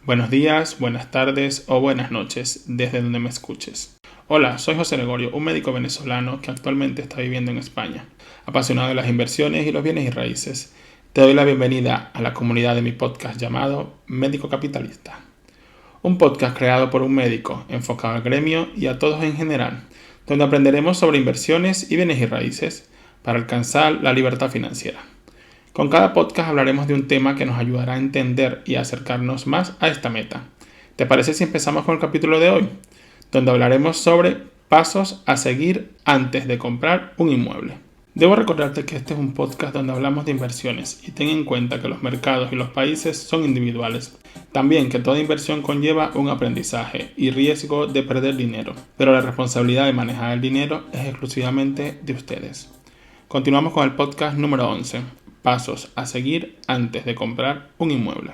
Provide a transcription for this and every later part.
Buenos días, buenas tardes o buenas noches, desde donde me escuches. Hola, soy José Gregorio, un médico venezolano que actualmente está viviendo en España, apasionado de las inversiones y los bienes y raíces. Te doy la bienvenida a la comunidad de mi podcast llamado Médico Capitalista. Un podcast creado por un médico enfocado al gremio y a todos en general, donde aprenderemos sobre inversiones y bienes y raíces para alcanzar la libertad financiera. Con cada podcast hablaremos de un tema que nos ayudará a entender y a acercarnos más a esta meta. ¿Te parece si empezamos con el capítulo de hoy? Donde hablaremos sobre pasos a seguir antes de comprar un inmueble. Debo recordarte que este es un podcast donde hablamos de inversiones y ten en cuenta que los mercados y los países son individuales. También que toda inversión conlleva un aprendizaje y riesgo de perder dinero, pero la responsabilidad de manejar el dinero es exclusivamente de ustedes. Continuamos con el podcast número 11. Pasos a seguir antes de comprar un inmueble.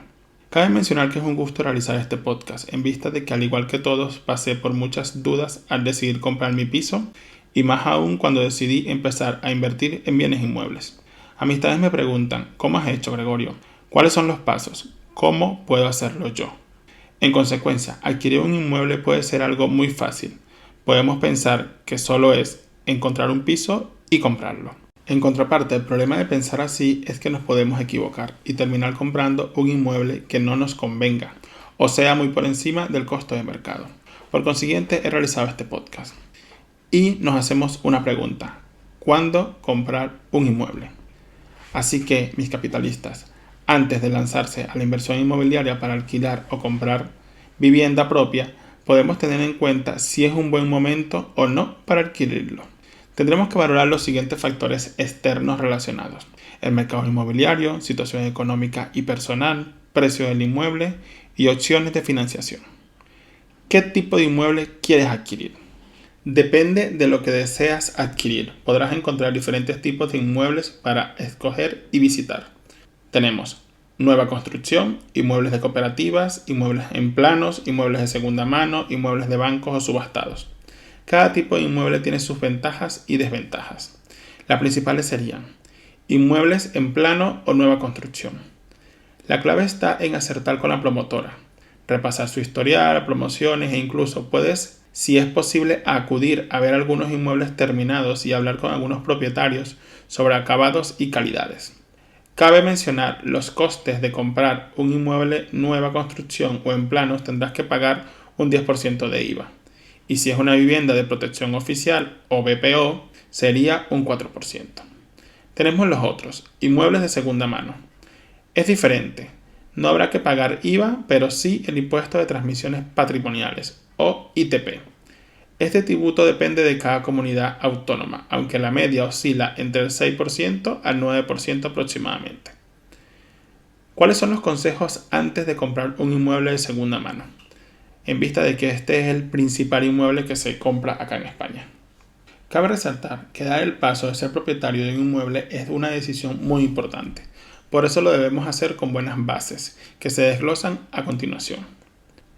Cabe mencionar que es un gusto realizar este podcast en vista de que al igual que todos pasé por muchas dudas al decidir comprar mi piso y más aún cuando decidí empezar a invertir en bienes inmuebles. Amistades me preguntan, ¿cómo has hecho, Gregorio? ¿Cuáles son los pasos? ¿Cómo puedo hacerlo yo? En consecuencia, adquirir un inmueble puede ser algo muy fácil. Podemos pensar que solo es encontrar un piso y comprarlo. En contraparte, el problema de pensar así es que nos podemos equivocar y terminar comprando un inmueble que no nos convenga, o sea, muy por encima del costo de mercado. Por consiguiente, he realizado este podcast. Y nos hacemos una pregunta: ¿cuándo comprar un inmueble? Así que, mis capitalistas, antes de lanzarse a la inversión inmobiliaria para alquilar o comprar vivienda propia, podemos tener en cuenta si es un buen momento o no para adquirirlo. Tendremos que valorar los siguientes factores externos relacionados: el mercado inmobiliario, situación económica y personal, precio del inmueble y opciones de financiación. ¿Qué tipo de inmueble quieres adquirir? Depende de lo que deseas adquirir. Podrás encontrar diferentes tipos de inmuebles para escoger y visitar. Tenemos nueva construcción, inmuebles de cooperativas, inmuebles en planos, inmuebles de segunda mano, inmuebles de bancos o subastados. Cada tipo de inmueble tiene sus ventajas y desventajas. Las principales serían inmuebles en plano o nueva construcción. La clave está en acertar con la promotora, repasar su historial, promociones e incluso puedes, si es posible, acudir a ver algunos inmuebles terminados y hablar con algunos propietarios sobre acabados y calidades. Cabe mencionar los costes de comprar un inmueble nueva construcción o en planos tendrás que pagar un 10% de IVA. Y si es una vivienda de protección oficial o BPO, sería un 4%. Tenemos los otros, inmuebles de segunda mano. Es diferente, no habrá que pagar IVA, pero sí el impuesto de transmisiones patrimoniales o ITP. Este tributo depende de cada comunidad autónoma, aunque la media oscila entre el 6% al 9% aproximadamente. ¿Cuáles son los consejos antes de comprar un inmueble de segunda mano? En vista de que este es el principal inmueble que se compra acá en España. Cabe resaltar que dar el paso de ser propietario de un inmueble es una decisión muy importante. Por eso lo debemos hacer con buenas bases, que se desglosan a continuación.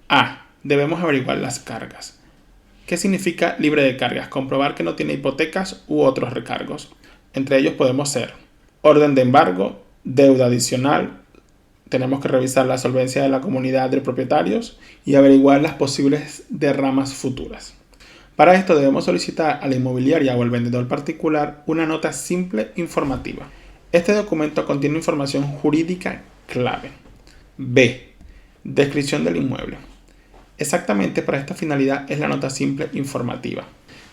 A. Debemos averiguar las cargas. ¿Qué significa libre de cargas? Comprobar que no tiene hipotecas u otros recargos. Entre ellos podemos ser orden de embargo, deuda adicional. Tenemos que revisar la solvencia de la comunidad de propietarios y averiguar las posibles derramas futuras. Para esto debemos solicitar a la inmobiliaria o al vendedor particular una nota simple informativa. Este documento contiene información jurídica clave. B. Descripción del inmueble. Exactamente para esta finalidad es la nota simple informativa.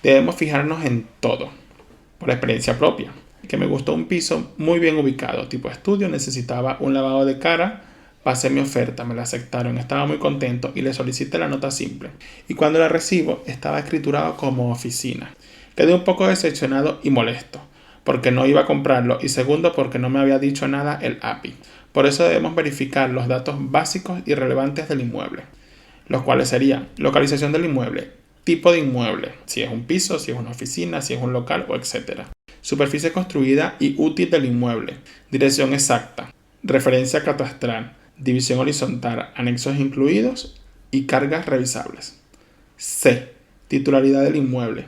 Debemos fijarnos en todo, por experiencia propia. Que me gustó un piso muy bien ubicado, tipo estudio, necesitaba un lavado de cara, pasé mi oferta, me la aceptaron, estaba muy contento y le solicité la nota simple. Y cuando la recibo, estaba escriturado como oficina. Quedé un poco decepcionado y molesto, porque no iba a comprarlo y segundo, porque no me había dicho nada el API. Por eso debemos verificar los datos básicos y relevantes del inmueble, los cuales serían localización del inmueble, tipo de inmueble, si es un piso, si es una oficina, si es un local o etc. Superficie construida y útil del inmueble, dirección exacta, referencia catastral, división horizontal, anexos incluidos y cargas revisables. C. Titularidad del inmueble.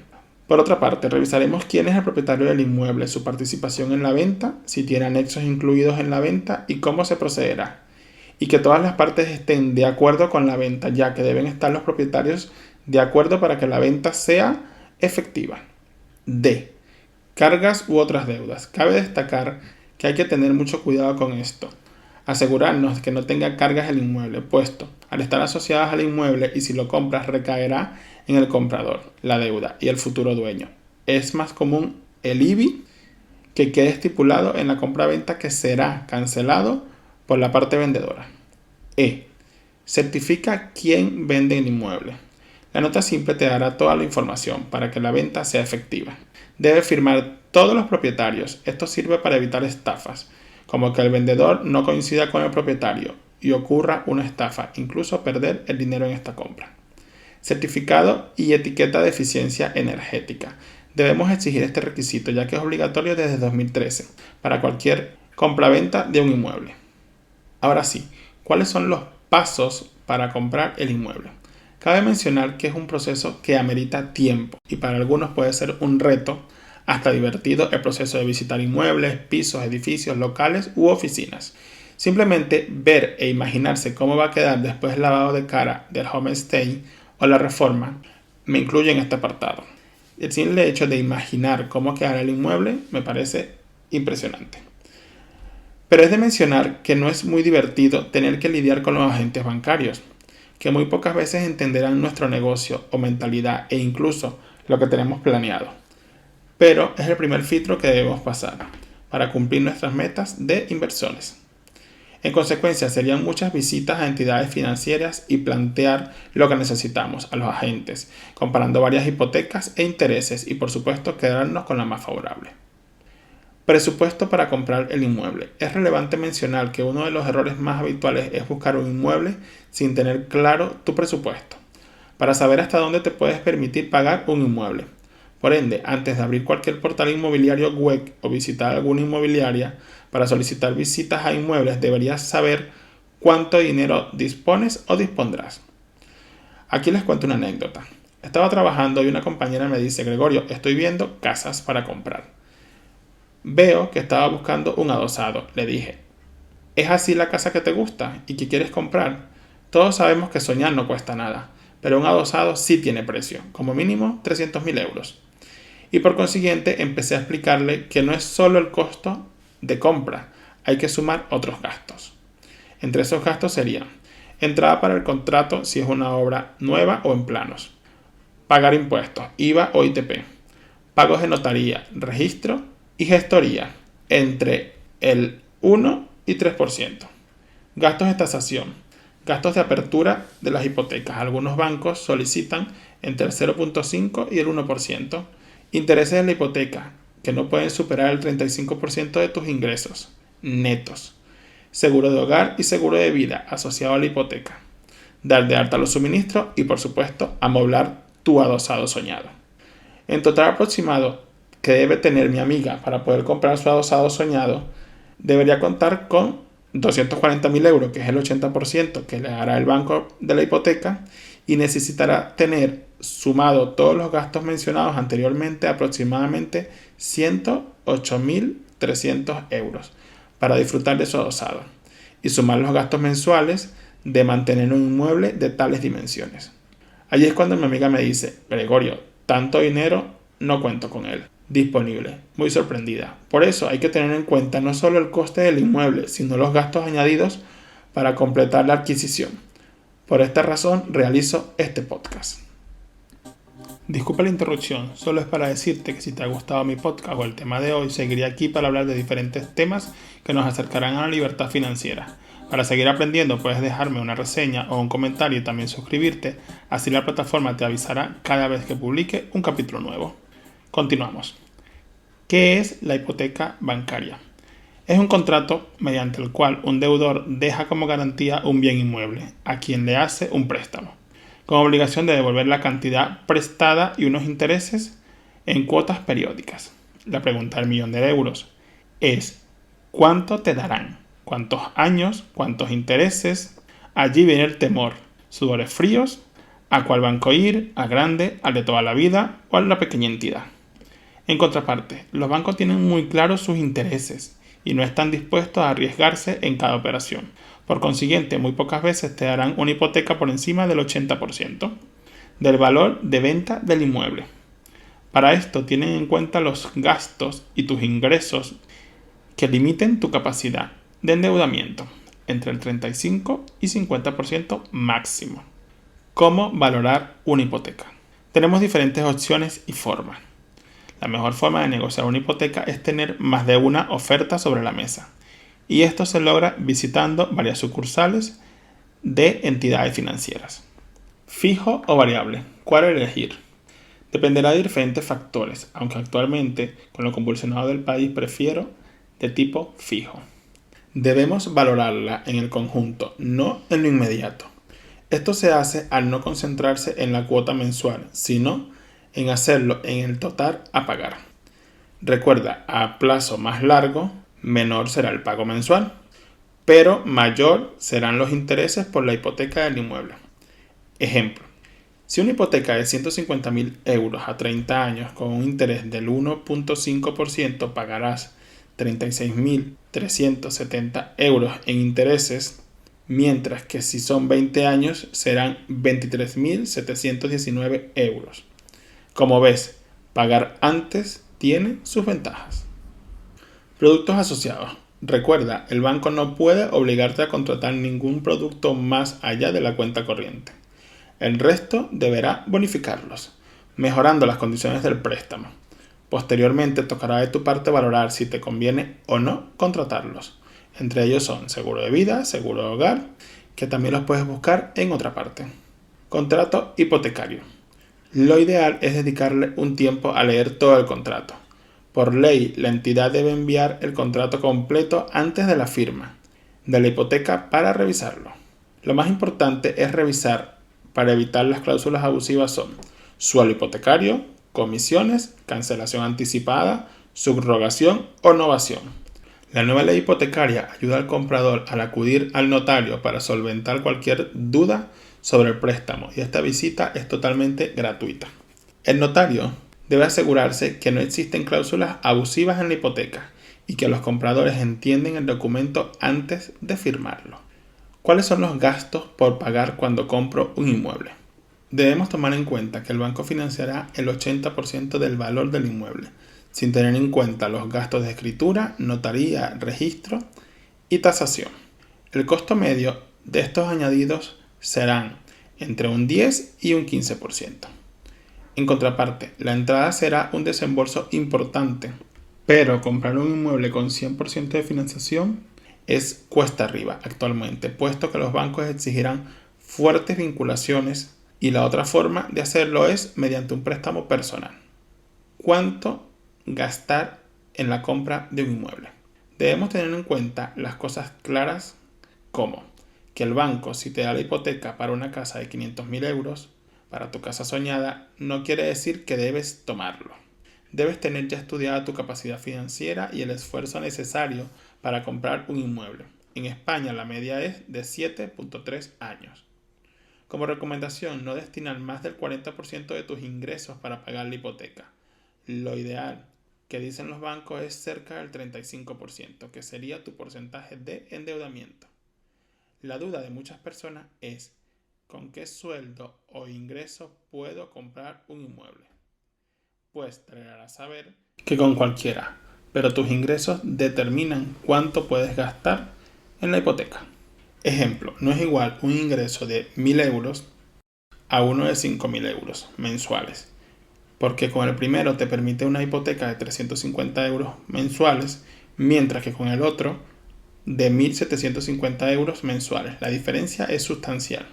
Por otra parte, revisaremos quién es el propietario del inmueble, su participación en la venta, si tiene anexos incluidos en la venta y cómo se procederá. y que todas las partes estén de acuerdo con la venta, ya que deben estar los propietarios de acuerdo para que la venta sea efectiva. D. Cargas u otras deudas. Cabe destacar que hay que tener mucho cuidado con esto. Asegurarnos que no tenga cargas el inmueble, puesto al estar asociadas al inmueble y si lo compras recaerá en el comprador, la deuda y el futuro dueño. Es más común el IBI que quede estipulado en la compra-venta que será cancelado por la parte vendedora. E. Certifica quién vende el inmueble. La nota simple te dará toda la información para que la venta sea efectiva. Debe firmar todos los propietarios. Esto sirve para evitar estafas, como que el vendedor no coincida con el propietario y ocurra una estafa, incluso perder el dinero en esta compra. Certificado y etiqueta de eficiencia energética. Debemos exigir este requisito ya que es obligatorio desde 2013 para cualquier compraventa de un inmueble. Ahora sí, ¿cuáles son los pasos para comprar el inmueble? Cabe mencionar que es un proceso que amerita tiempo y para algunos puede ser un reto, hasta divertido, el proceso de visitar inmuebles, pisos, edificios, locales u oficinas. Simplemente ver e imaginarse cómo va a quedar después del lavado de cara del homestay o la reforma me incluye en este apartado. El simple hecho de imaginar cómo quedará el inmueble me parece impresionante. Pero es de mencionar que no es muy divertido tener que lidiar con los agentes bancarios, que muy pocas veces entenderán nuestro negocio o mentalidad e incluso lo que tenemos planeado. Pero es el primer filtro que debemos pasar para cumplir nuestras metas de inversiones. En consecuencia, serían muchas visitas a entidades financieras y plantear lo que necesitamos a los agentes, comparando varias hipotecas e intereses y por supuesto quedarnos con la más favorable. Presupuesto para comprar el inmueble. Es relevante mencionar que uno de los errores más habituales es buscar un inmueble sin tener claro tu presupuesto, para saber hasta dónde te puedes permitir pagar un inmueble. Por ende, antes de abrir cualquier portal inmobiliario web o visitar alguna inmobiliaria para solicitar visitas a inmuebles, deberías saber cuánto dinero dispones o dispondrás. Aquí les cuento una anécdota. Estaba trabajando y una compañera me dice: Gregorio, estoy viendo casas para comprar. Veo que estaba buscando un adosado. Le dije: ¿es así la casa que te gusta y que quieres comprar? Todos sabemos que soñar no cuesta nada, pero un adosado sí tiene precio, como mínimo 300.000 euros. Y por consiguiente empecé a explicarle que no es solo el costo de compra, hay que sumar otros gastos. Entre esos gastos serían entrada para el contrato si es una obra nueva o en planos, pagar impuestos, IVA o ITP, pagos de notaría, registro y gestoría entre el 1 y 3%, gastos de tasación, gastos de apertura de las hipotecas. Algunos bancos solicitan entre el 0.5 y el 1%. Intereses de la hipoteca, que no pueden superar el 35% de tus ingresos netos. Seguro de hogar y seguro de vida asociado a la hipoteca. Dar de alta los suministros y, por supuesto, amoblar tu adosado soñado. En total aproximado que debe tener mi amiga para poder comprar su adosado soñado, debería contar con 240.000 euros, que es el 80% que le dará el banco de la hipoteca, y necesitará tener sumado todos los gastos mencionados anteriormente aproximadamente 108.300 euros para disfrutar de su adosado y sumar los gastos mensuales de mantener un inmueble de tales dimensiones. Allí es cuando mi amiga me dice: Gregorio, tanto dinero no cuento con él disponible. Muy sorprendida. Por eso hay que tener en cuenta no solo el coste del inmueble, sino los gastos añadidos para completar la adquisición. Por esta razón realizo este podcast. Disculpa la interrupción, solo es para decirte que si te ha gustado mi podcast o el tema de hoy, seguiré aquí para hablar de diferentes temas que nos acercarán a la libertad financiera. Para seguir aprendiendo puedes dejarme una reseña o un comentario y también suscribirte, así la plataforma te avisará cada vez que publique un capítulo nuevo. Continuamos. ¿Qué es la hipoteca bancaria? Es un contrato mediante el cual un deudor deja como garantía un bien inmueble a quien le hace un préstamo, con obligación de devolver la cantidad prestada y unos intereses en cuotas periódicas. La pregunta del millón de euros es: ¿cuánto te darán? ¿Cuántos años? ¿Cuántos intereses? Allí viene el temor, sudores fríos, ¿a cuál banco ir? ¿A grande? ¿Al de toda la vida? ¿O a la pequeña entidad? En contraparte, los bancos tienen muy claros sus intereses y no están dispuestos a arriesgarse en cada operación. Por consiguiente, muy pocas veces te darán una hipoteca por encima del 80% del valor de venta del inmueble. Para esto tienen en cuenta los gastos y tus ingresos que limiten tu capacidad de endeudamiento entre el 35 y 50% máximo. ¿Cómo valorar una hipoteca? Tenemos diferentes opciones y formas. La mejor forma de negociar una hipoteca es tener más de una oferta sobre la mesa. Y esto se logra visitando varias sucursales de entidades financieras. Fijo o variable. ¿Cuál elegir? Dependerá de diferentes factores, aunque actualmente, con lo convulsionado del país, prefiero de tipo fijo. Debemos valorarla en el conjunto, no en lo inmediato. Esto se hace al no concentrarse en la cuota mensual, sino en hacerlo en el total a pagar. Recuerda, a plazo más largo, menor será el pago mensual, pero mayor serán los intereses por la hipoteca del inmueble. Ejemplo, si una hipoteca de 150.000 euros a 30 años con un interés del 1.5% pagarás 36.370 euros en intereses, mientras que si son 20 años serán 23.719 euros. Como ves, pagar antes tiene sus ventajas. Productos asociados. Recuerda, el banco no puede obligarte a contratar ningún producto más allá de la cuenta corriente. El resto deberá bonificarlos, mejorando las condiciones del préstamo. Posteriormente tocará de tu parte valorar si te conviene o no contratarlos. Entre ellos son seguro de vida, seguro de hogar, que también los puedes buscar en otra parte. Contrato hipotecario. Lo ideal es dedicarle un tiempo a leer todo el contrato. Por ley, la entidad debe enviar el contrato completo antes de la firma de la hipoteca para revisarlo. Lo más importante es revisar para evitar las cláusulas abusivas son suelo hipotecario, comisiones, cancelación anticipada, subrogación o novación. La nueva ley hipotecaria ayuda al comprador al acudir al notario para solventar cualquier duda sobre el préstamo y esta visita es totalmente gratuita. El notario debe asegurarse que no existen cláusulas abusivas en la hipoteca y que los compradores entienden el documento antes de firmarlo. ¿Cuáles son los gastos por pagar cuando compro un inmueble? Debemos tomar en cuenta que el banco financiará el 80% del valor del inmueble, sin tener en cuenta los gastos de escritura, notaría, registro y tasación. El costo medio de estos añadidos serán entre un 10 y un 15%. En contraparte, la entrada será un desembolso importante, pero comprar un inmueble con 100% de financiación es cuesta arriba actualmente, puesto que los bancos exigirán fuertes vinculaciones y la otra forma de hacerlo es mediante un préstamo personal. ¿Cuánto gastar en la compra de un inmueble? Debemos tener en cuenta las cosas claras como que el banco, si te da la hipoteca para una casa de 500.000 euros, para tu casa soñada, no quiere decir que debes tomarlo. Debes tener ya estudiada tu capacidad financiera y el esfuerzo necesario para comprar un inmueble. En España la media es de 7.3 años. Como recomendación, no destinar más del 40% de tus ingresos para pagar la hipoteca. Lo ideal que dicen los bancos es cerca del 35%, que sería tu porcentaje de endeudamiento. La duda de muchas personas es, ¿con qué sueldo o ingreso puedo comprar un inmueble? Pues te hará saber que con cualquiera, pero tus ingresos determinan cuánto puedes gastar en la hipoteca. Ejemplo, no es igual un ingreso de 1.000 euros a uno de 5.000 euros mensuales, porque con el primero te permite una hipoteca de 350 euros mensuales, mientras que con el otro de 1.750 euros mensuales. La diferencia es sustancial.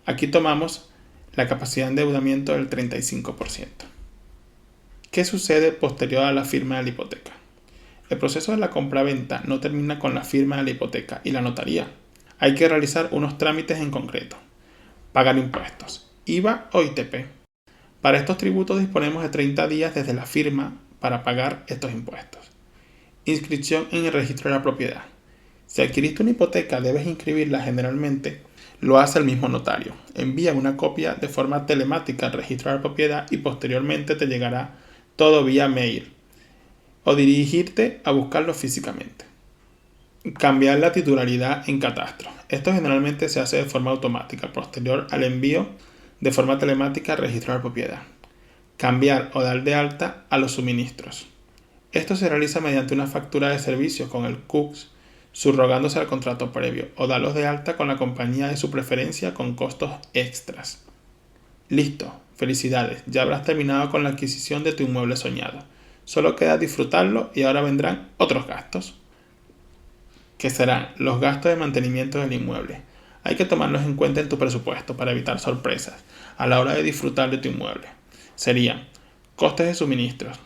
Aquí tomamos la capacidad de endeudamiento del 35%. ¿Qué sucede posterior a la firma de la hipoteca? El proceso de la compra-venta no termina con la firma de la hipoteca y la notaría. Hay que realizar unos trámites en concreto. Pagar impuestos, IVA o ITP. Para estos tributos disponemos de 30 días desde la firma para pagar estos impuestos. Inscripción en el registro de la propiedad. Si adquiriste una hipoteca debes inscribirla generalmente. Lo hace el mismo notario. Envía una copia de forma telemática al registro de la propiedad y posteriormente te llegará todo vía mail o dirigirte a buscarlo físicamente. Cambiar la titularidad en catastro. Esto generalmente se hace de forma automática, posterior al envío de forma telemática al registro de la propiedad. Cambiar o dar de alta a los suministros. Esto se realiza mediante una factura de servicios con el CUCS, subrogándose al contrato previo, o darlos de alta con la compañía de su preferencia con costos extras. Listo, felicidades, ya habrás terminado con la adquisición de tu inmueble soñado. Solo queda disfrutarlo y ahora vendrán otros gastos, que serán los gastos de mantenimiento del inmueble. Hay que tomarlos en cuenta en tu presupuesto para evitar sorpresas a la hora de disfrutar de tu inmueble. Serían costes de suministros.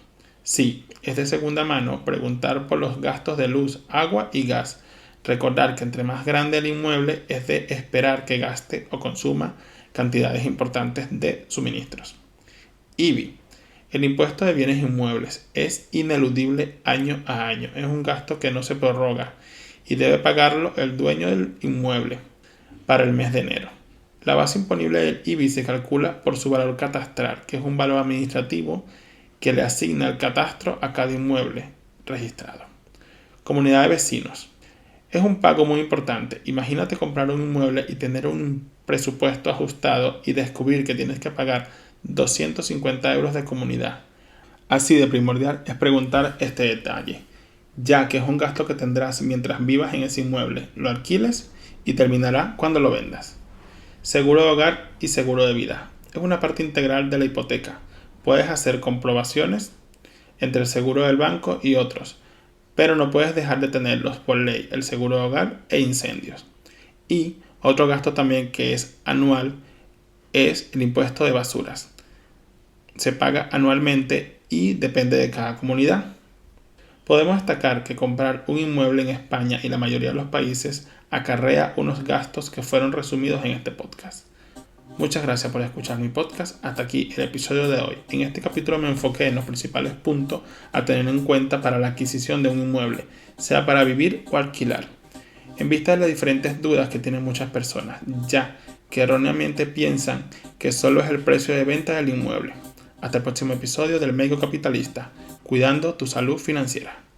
Si es de segunda mano, preguntar por los gastos de luz, agua y gas. Recordar que entre más grande el inmueble es de esperar que gaste o consuma cantidades importantes de suministros. IBI. El impuesto de bienes inmuebles es ineludible año a año. Es un gasto que no se prorroga y debe pagarlo el dueño del inmueble para el mes de enero. La base imponible del IBI se calcula por su valor catastral, que es un valor administrativo que le asigna el catastro a cada inmueble registrado. Comunidad de vecinos. Es un pago muy importante. Imagínate comprar un inmueble y tener un presupuesto ajustado y descubrir que tienes que pagar 250 euros de comunidad. Así de primordial es preguntar este detalle, ya que es un gasto que tendrás mientras vivas en ese inmueble, lo alquiles y terminará cuando lo vendas. Seguro de hogar y seguro de vida. Es una parte integral de la hipoteca. Puedes hacer comprobaciones entre el seguro del banco y otros, pero no puedes dejar de tenerlos por ley, el seguro de hogar e incendios. Y otro gasto también que es anual es el impuesto de basuras. Se paga anualmente y depende de cada comunidad. Podemos destacar que comprar un inmueble en España y la mayoría de los países acarrea unos gastos que fueron resumidos en este podcast. Muchas gracias por escuchar mi podcast. Hasta aquí el episodio de hoy. En este capítulo me enfoqué en los principales puntos a tener en cuenta para la adquisición de un inmueble, sea para vivir o alquilar. En vista de las diferentes dudas que tienen muchas personas, ya que erróneamente piensan que solo es el precio de venta del inmueble. Hasta el próximo episodio del Médico Capitalista, cuidando tu salud financiera.